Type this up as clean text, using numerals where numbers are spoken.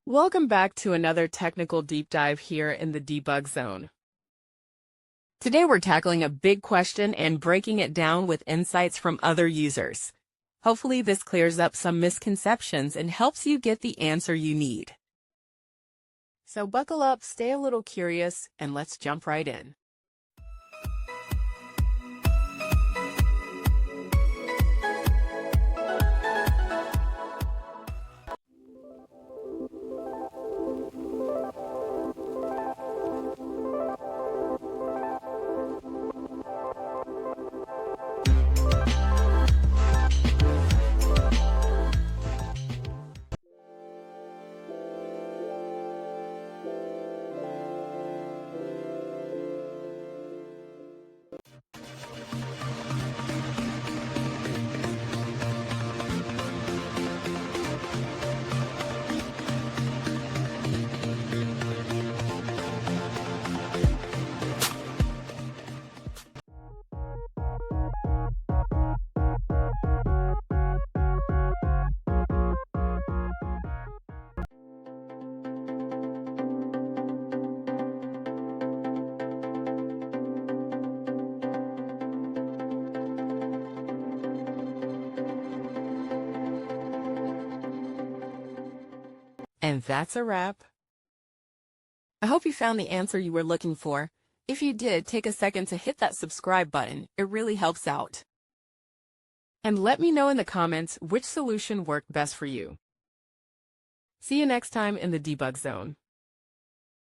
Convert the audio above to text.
Welcome back to another technical deep dive here in the debug zone. Today we're tackling a big question and breaking it down with insights from other users. Hopefully this clears up some misconceptions and helps you get the answer you need. So buckle up, stay a little curious, and let's jump right in. And that's a wrap. I hope you found the answer you were looking for. If you did, take a second to hit that subscribe button. It really helps out. And let me know in the comments which solution worked best for you. See you next time in the debug zone.